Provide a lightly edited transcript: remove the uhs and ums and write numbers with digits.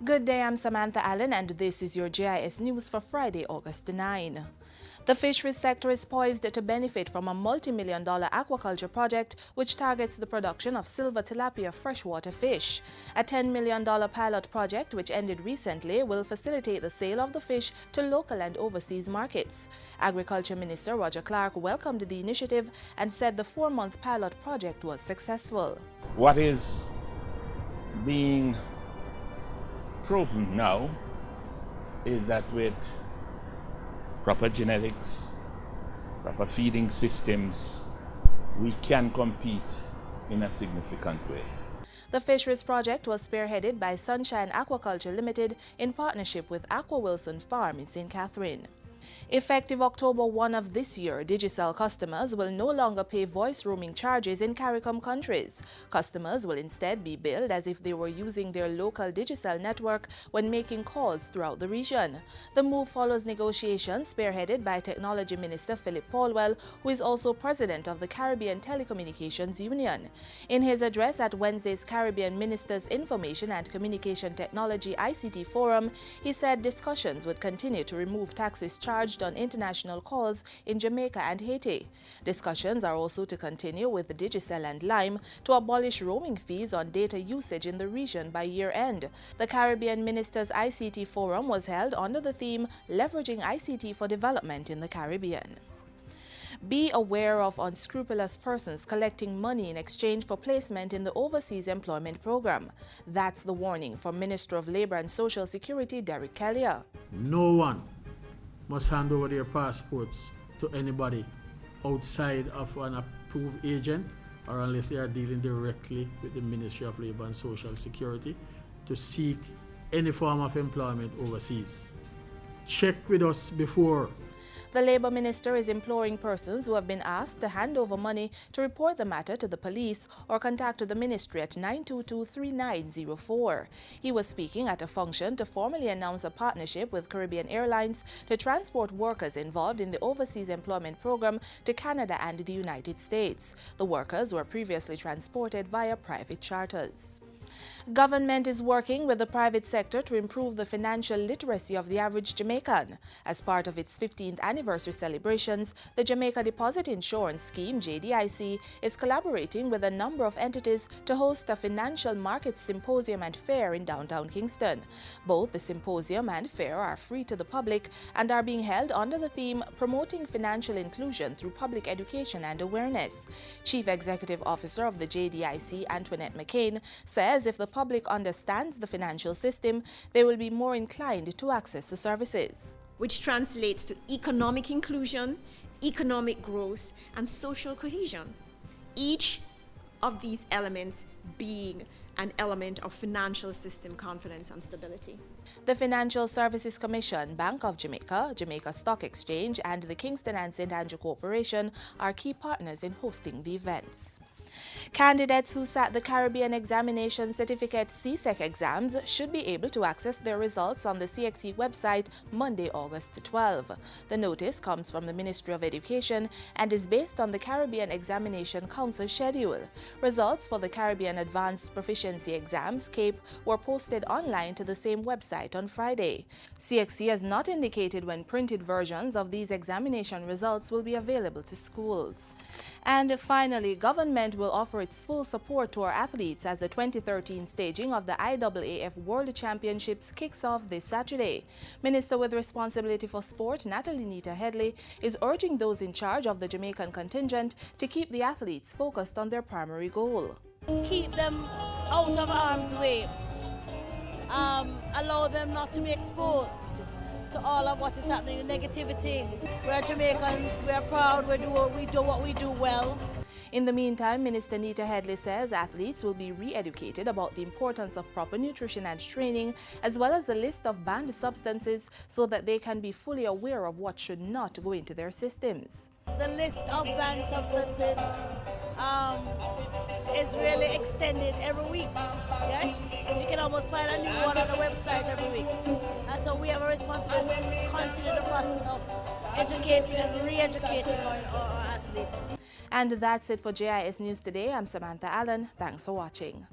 Good day, I'm Samantha Allen and this is your GIS News for Friday, August 9. The fisheries sector is poised to benefit from a multi-million-dollar aquaculture project which targets the production of silver tilapia freshwater fish. A $10 million pilot project which ended recently will facilitate the sale of the fish to local and overseas markets. Agriculture Minister Roger Clark welcomed the initiative and said the 4-month pilot project was successful. What is being proven now is that with proper genetics, proper feeding systems, we can compete in a significant way. The fisheries project was spearheaded by Sunshine Aquaculture Limited in partnership with Aqua Wilson Farm in St. Catherine. Effective October 1 of this year, Digicel customers will no longer pay voice roaming charges in CARICOM countries. Customers will instead be billed as if they were using their local Digicel network when making calls throughout the region. The move follows negotiations spearheaded by Technology Minister Philip Paulwell, who is also president of the Caribbean Telecommunications Union. In his address at Wednesday's Caribbean Ministers Information and Communication Technology ICT Forum, he said discussions would continue to remove taxes charged on international calls in Jamaica and Haiti. Discussions are also to continue with Digicel and Lime to abolish roaming fees on data usage in the region by year-end. The Caribbean Ministers ICT Forum was held under the theme Leveraging ICT for Development in the Caribbean. Be aware of unscrupulous persons collecting money in exchange for placement in the Overseas Employment Program. That's the warning from Minister of Labour and Social Security Derek Kellier. No one must hand over their passports to anybody outside of an approved agent or unless they are dealing directly with the Ministry of Labour and Social Security to seek any form of employment overseas. Check with us before. The Labour Minister is imploring persons who have been asked to hand over money to report the matter to the police or contact the ministry at 922-3904. He was speaking at a function to formally announce a partnership with Caribbean Airlines to transport workers involved in the Overseas Employment Program to Canada and the United States. The workers were previously transported via private charters. Government is working with the private sector to improve the financial literacy of the average Jamaican. As part of its 15th anniversary celebrations, the Jamaica Deposit Insurance Scheme, JDIC, is collaborating with a number of entities to host a financial markets symposium and fair in downtown Kingston. Both the symposium and fair are free to the public and are being held under the theme Promoting Financial Inclusion Through Public Education and Awareness. Chief Executive Officer of the JDIC, Antoinette McCain, says if the public understands the financial system, they will be more inclined to access the services. Which translates to economic inclusion, economic growth, and social cohesion. Each of these elements being an element of financial system confidence and stability. The Financial Services Commission, Bank of Jamaica, Jamaica Stock Exchange, and the Kingston and St. Andrew Corporation are key partners in hosting the events. Candidates who sat the Caribbean Examination Certificate CSEC exams should be able to access their results on the CXC website Monday, August 12. The notice comes from the Ministry of Education and is based on the Caribbean Examination Council schedule. Results for the Caribbean Advanced Proficiency Exams, CAPE, were posted online to the same website on Friday. CXC has not indicated when printed versions of these examination results will be available to schools. And finally, government will offer its full support to our athletes as the 2013 staging of the IAAF World Championships kicks off this Saturday. Minister with responsibility for sport, Natalie Nita Headley, is urging those in charge of the Jamaican contingent to keep the athletes focused on their primary goal. Keep them out of harm's way. Allow them not to be exposed to all of what is happening, the negativity. We're Jamaicans, we're proud, we do what we do well. In the meantime, Minister Nita Headley says athletes will be re-educated about the importance of proper nutrition and training, as well as the list of banned substances so that they can be fully aware of what should not go into their systems. The list of banned substances is really extended every week. Yes? You can almost find a new one on the website every week. And so we have a responsibility to continue the process of educating and re-educating our athletes. And that's it for GIS News today. I'm Samantha Allen. Thanks for watching.